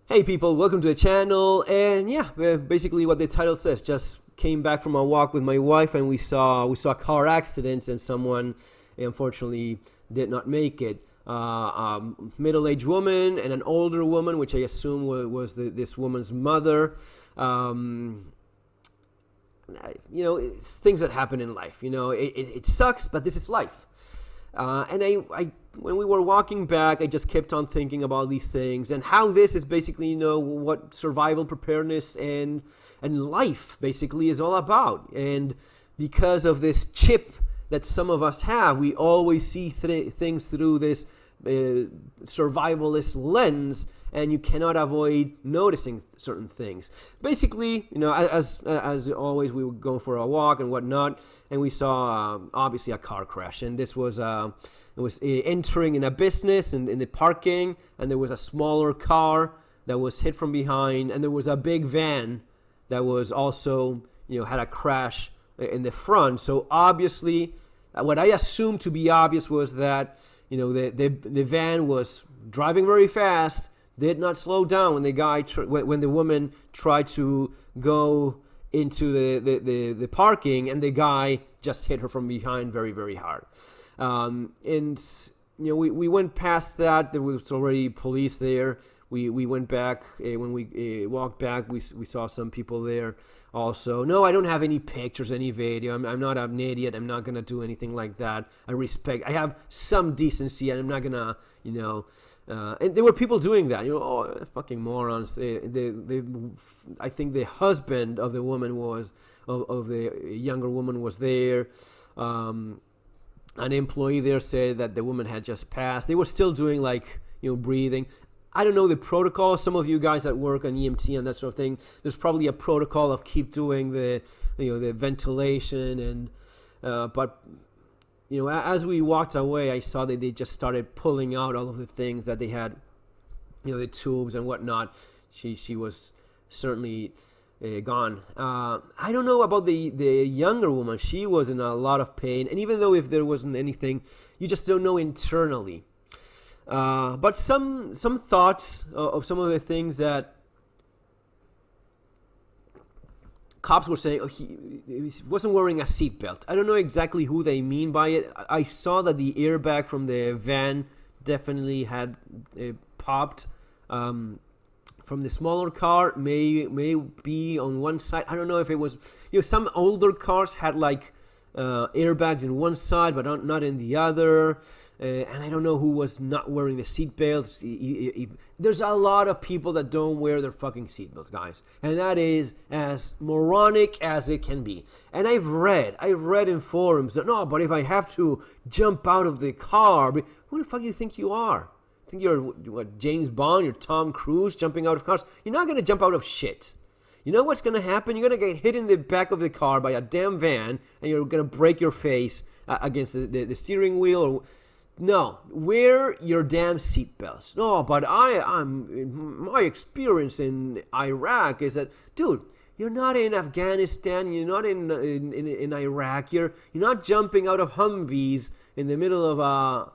Hey people, welcome to the channel. And yeah, basically what the title says, just came back from a walk with my wife and we saw car accidents and someone unfortunately did not make it. A middle-aged woman and an older woman, which I assume was this woman's mother. It's things that happen in life. It sucks, but this is life. And I when we were walking back, I just kept on thinking about these things and how this is basically, what survival preparedness and life basically is all about. And because of this chip that some of us have, we always see things through this survivalist lens, and you cannot avoid noticing certain things. Basically, as always, we would go for a walk and whatnot, and we saw obviously a car crash. And this was entering in a business and in the parking, and there was a smaller car that was hit from behind, and there was a big van that was also had a crash in the front. So obviously, what I assumed to be obvious was that the van was driving very fast, did not slow down when the woman tried to go into the parking, and the guy just hit her from behind very, very hard. We went past that. There was already police there. We went back. When we walked back, we saw some people there also. No, I don't have any pictures, any video. I'm not an idiot. I'm not going to do anything like that. I have some decency, and I'm not going to, and there were people doing that, fucking morons. I think the husband of the woman of the younger woman was there. An employee there said that the woman had just passed. They were still doing breathing. I don't know the protocol. Some of you guys that work on EMT and that sort of thing, there's probably a protocol of keep doing the ventilation and but as we walked away, I saw that they just started pulling out all of the things that they had, the tubes and whatnot. She was certainly gone. I don't know about the younger woman. She was in a lot of pain, and even though if there wasn't anything, you just don't know internally. But some thoughts of some of the things that cops were saying. He wasn't wearing a seatbelt. I don't know exactly who they mean by it. I saw that the airbag from the van definitely had popped. From the smaller car, may be on one side. I don't know if it was. Some older cars had airbags in one side, but not in the other. And I don't know who was not wearing the seatbelt. There's a lot of people that don't wear their fucking seatbelts, guys, and that is as moronic as it can be. And I've read in forums that no, but if I have to jump out of the car, who the fuck do you think you are? Think you're what, James Bond? You're Tom Cruise jumping out of cars? You're not gonna jump out of shit. You know what's gonna happen? You're gonna get hit in the back of the car by a damn van, and you're gonna break your face against the steering wheel. No, wear your damn seatbelts. No, but my experience in Iraq is that, dude, you're not in Afghanistan. You're not in Iraq. You're not jumping out of Humvees in the middle of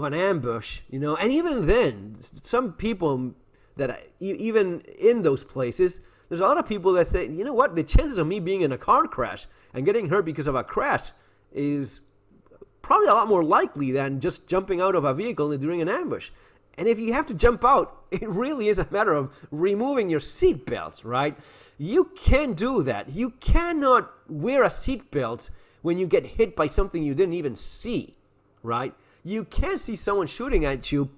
an ambush. And even then, some people that even in those places, there's a lot of people that think, what, the chances of me being in a car crash and getting hurt because of a crash is probably a lot more likely than just jumping out of a vehicle during an ambush. And if you have to jump out, it really is a matter of removing your seatbelts, right? You can't do that. You cannot wear a seatbelt when you get hit by something you didn't even see, right? You can't see someone shooting at you,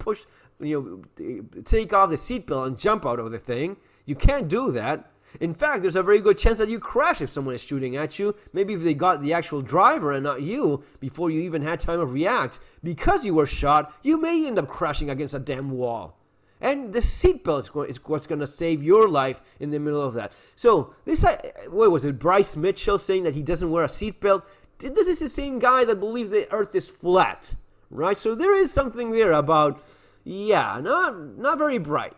take off the seatbelt and jump out of the thing. You can't do that. In fact, there's a very good chance that you crash if someone is shooting at you. Maybe if they got the actual driver and not you before you even had time to react. Because you were shot, you may end up crashing against a damn wall. And the seatbelt is what's going to save your life in the middle of that. So, what was it, Bryce Mitchell saying that he doesn't wear a seatbelt? This is the same guy that believes the earth is flat, right? So there is something there about, not very bright.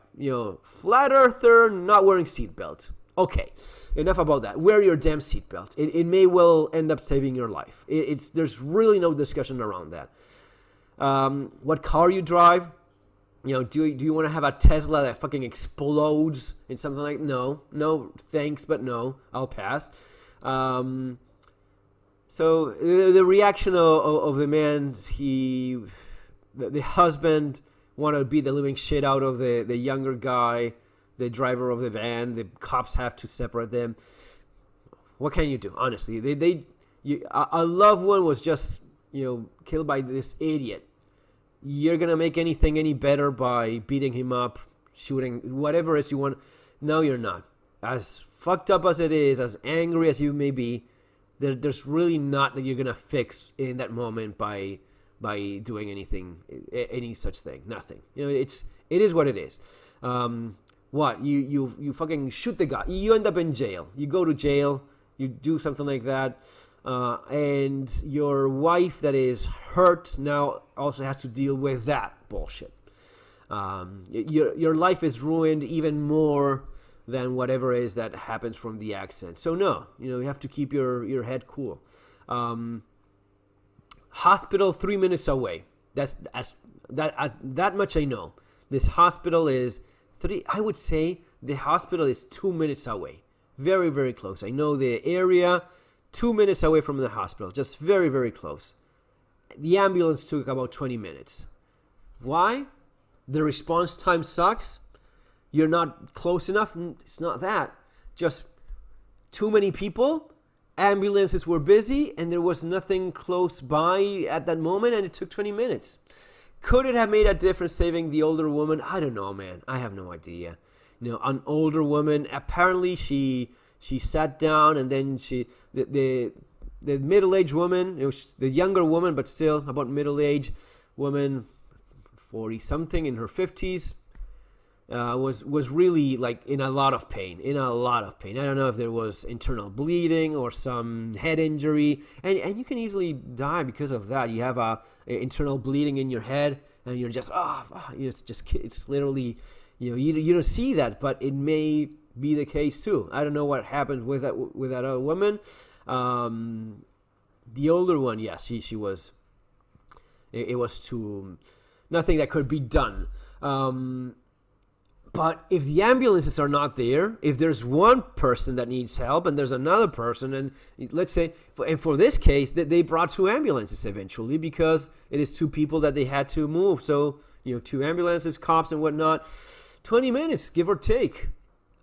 Flat earther, not wearing seatbelt. Okay, enough about that. Wear your damn seatbelt. It may well end up saving your life. There's really no discussion around that. What car you drive, Do you want to have a Tesla that fucking explodes in something like? No, thanks, but no, I'll pass. So the reaction of the man, the husband wanted to beat the living shit out of the younger guy, the driver of the van. The cops have to separate them. What can you do? Honestly, a loved one was just killed by this idiot. You're gonna make anything any better by beating him up, shooting, whatever it is you want. No, you're not. As fucked up as it is, as angry as you may be, there's really not that you're gonna fix in that moment by doing anything, any such thing. Nothing. It is what it is. What you fucking shoot the guy, you end up in jail. You go to jail. You do something like that. And your wife that is hurt now also has to deal with that bullshit. Your life is ruined even more than whatever it is that happens from the accident. So no, you have to keep your head cool. Hospital 3 minutes away. That much I know. This hospital is I would say the hospital is 2 minutes away. Very, very close. I know the area. 2 minutes away from the hospital, just very, very close. The ambulance took about 20 minutes. Why? The response time sucks. You're not close enough. It's not that. Just too many people. Ambulances were busy, and there was nothing close by at that moment, and it took 20 minutes. Could it have made a difference saving the older woman? I don't know, man. I have no idea. An older woman, apparently she sat down, and then the middle-aged woman, the younger woman, but still about middle-aged woman, 40-something, in her 50s, was really like in a lot of pain. I don't know if there was internal bleeding or some head injury, and you can easily die because of that. You have a internal bleeding in your head, and you're just it's literally you don't see that, but it may be the case too. I don't know what happened with that other woman. The older one, yes, she was. It was too nothing that could be done. But if the ambulances are not there, if there's one person that needs help and there's another person, and let's say, for this case, that they brought 2 ambulances eventually because it is 2 people that they had to move. So 2 ambulances, cops, and whatnot. 20 minutes, give or take.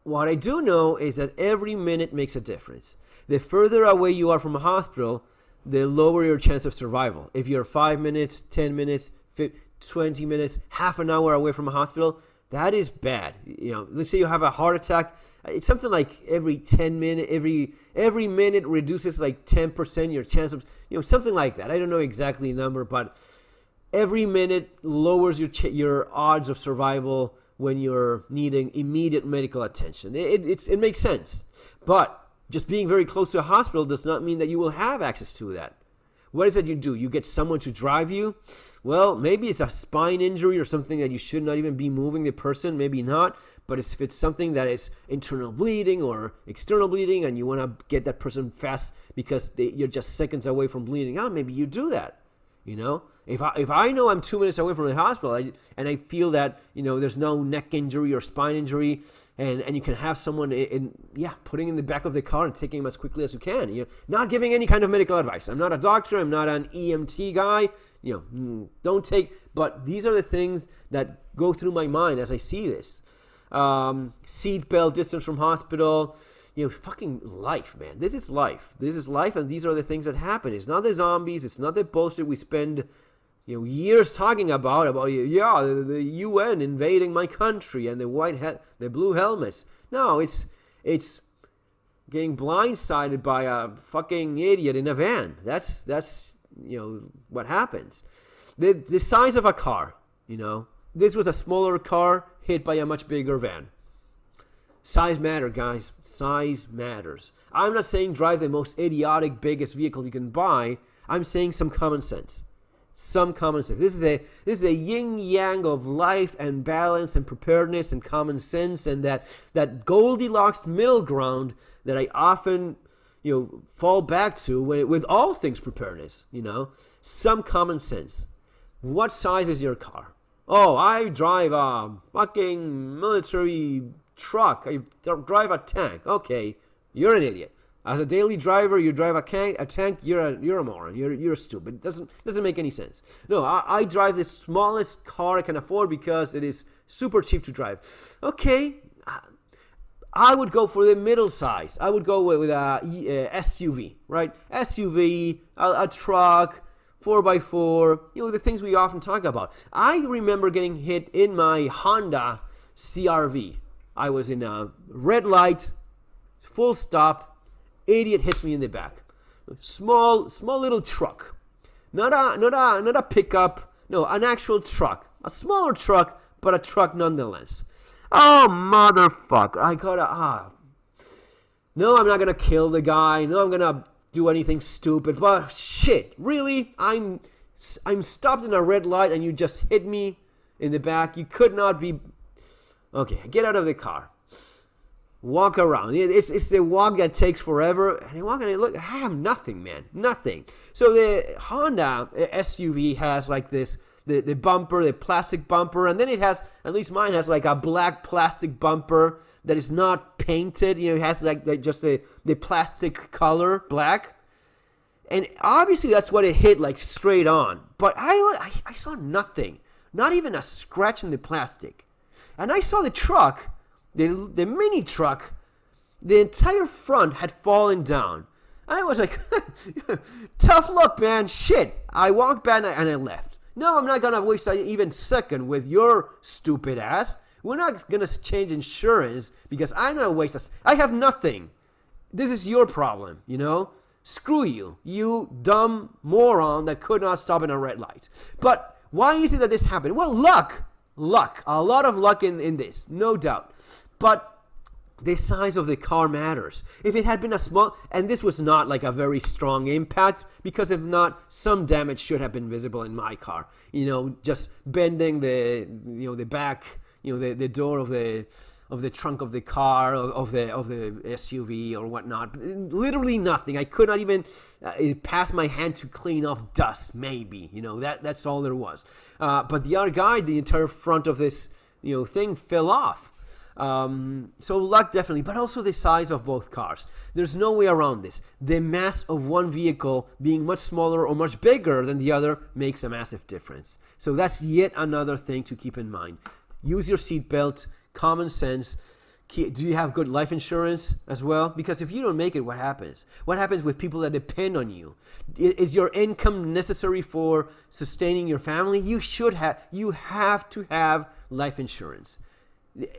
What I do know is that every minute makes a difference. The further away you are from a hospital, the lower your chance of survival. If you're 5 minutes, 10 minutes, 20 minutes, half an hour away from a hospital, that is bad. Let's say you have a heart attack. It's something like every 10 minutes, every minute reduces like 10% your chance of, something like that. I don't know exactly the number, but every minute lowers your odds of survival when you're needing immediate medical attention. It makes sense. But just being very close to a hospital does not mean that you will have access to that. What is it you do? You get someone to drive you? Well, maybe it's a spine injury or something that you should not even be moving the person. Maybe not. But if it's something that is internal bleeding or external bleeding and you want to get that person fast because you're just seconds away from bleeding out, maybe you do that. If I know I'm 2 minutes away from the hospital and I feel that there's no neck injury or spine injury, and you can have someone putting in the back of the car and taking them as quickly as you can. You're not giving any kind of medical advice. I'm not a doctor. I'm not an EMT guy. Don't take. But these are the things that go through my mind as I see this. Seatbelt, distance from hospital. Fucking life, man. This is life. And these are the things that happen. It's not the zombies. It's not the bullshit we spend, years talking about the UN invading my country and the blue helmets. No, it's getting blindsided by a fucking idiot in a van. That's what happens. The size of a car. This was a smaller car hit by a much bigger van. Size matters, guys. Size matters. I'm not saying drive the most idiotic, biggest vehicle you can buy. I'm saying some common sense. This is a yin-yang of life and balance and preparedness and common sense, and that Goldilocks middle ground that I often fall back to with all things preparedness. Some common sense. What size is your car? Oh, I drive a fucking military truck. I drive a tank. Okay, you're an idiot. As a daily driver, you drive a tank. You're a moron. You're stupid. It doesn't make any sense. No, I drive the smallest car I can afford because it is super cheap to drive. Okay, I would go for the middle size. I would go with a SUV, right? SUV, a truck, 4x4, the things we often talk about. I remember getting hit in my Honda CRV. I was in a red light, full stop, idiot hits me in the back. Small little truck. Not a pickup, no, an actual truck. A smaller truck, but a truck nonetheless. Oh, motherfucker. I gotta, no, I'm not gonna kill the guy. No, I'm gonna do anything stupid. But shit, really? I'm stopped in a red light and you just hit me in the back. You could not be. Okay, get out of the car. Walk around. It's the walk that takes forever. And I walk and I look. I have nothing, man. Nothing. So the Honda SUV has like this. The bumper, the plastic bumper, and then it has, at least mine has like a black plastic bumper that is not painted. It has like just the plastic color, black. And obviously that's what it hit like straight on. But I saw nothing, not even a scratch in the plastic. And I saw the truck, the mini truck, the entire front had fallen down. I was like, tough luck, man, shit. I walked back and I left. No, I'm not going to waste an even second with your stupid ass. We're not going to change insurance because I'm going to waste us. I have nothing. This is your problem, Screw you, you dumb moron that could not stop in a red light. But why is it that this happened? Well, luck. A lot of luck in this, no doubt. But the size of the car matters. If it had been a small, and this was not like a very strong impact, because if not, some damage should have been visible in my car. Just bending the back, the door of the trunk of the car, of the SUV or whatnot. Literally nothing. I could not even pass my hand to clean off dust. Maybe that's all there was. But the other guy, the entire front of this thing fell off. So luck definitely, but also the size of both cars. There's no way around this. The mass of one vehicle being much smaller or much bigger than the other makes a massive difference. So that's yet another thing to keep in mind. Use your seatbelt, common sense. Do you have good life insurance as well? Because if you don't make it, what happens? What happens with people that depend on you? Is your income necessary for sustaining your family? You have to have life insurance.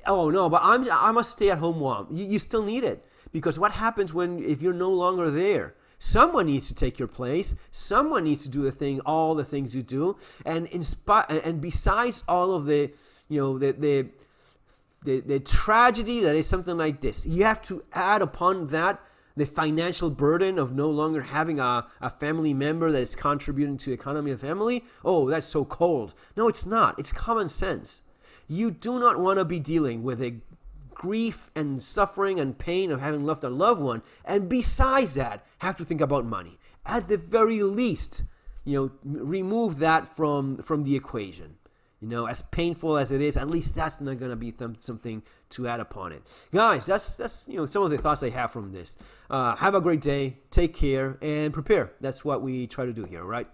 Oh no, but I'm a stay-at-home mom. You still need it, because what happens if you're no longer there? Someone needs to take your place. Someone needs to do all the things you do, and besides all of the tragedy that is something like this, you have to add upon that the financial burden of no longer having a family member that is contributing to the economy of the family. Oh, that's so cold. No, it's not. It's common sense. You do not want to be dealing with a grief and suffering and pain of having lost a loved one, and besides that, have to think about money. At the very least, remove that from the equation. As painful as it is, at least that's not going to be something to add upon it. Guys, that's some of the thoughts I have from this. Have a great day. Take care and prepare. That's what we try to do here, all right?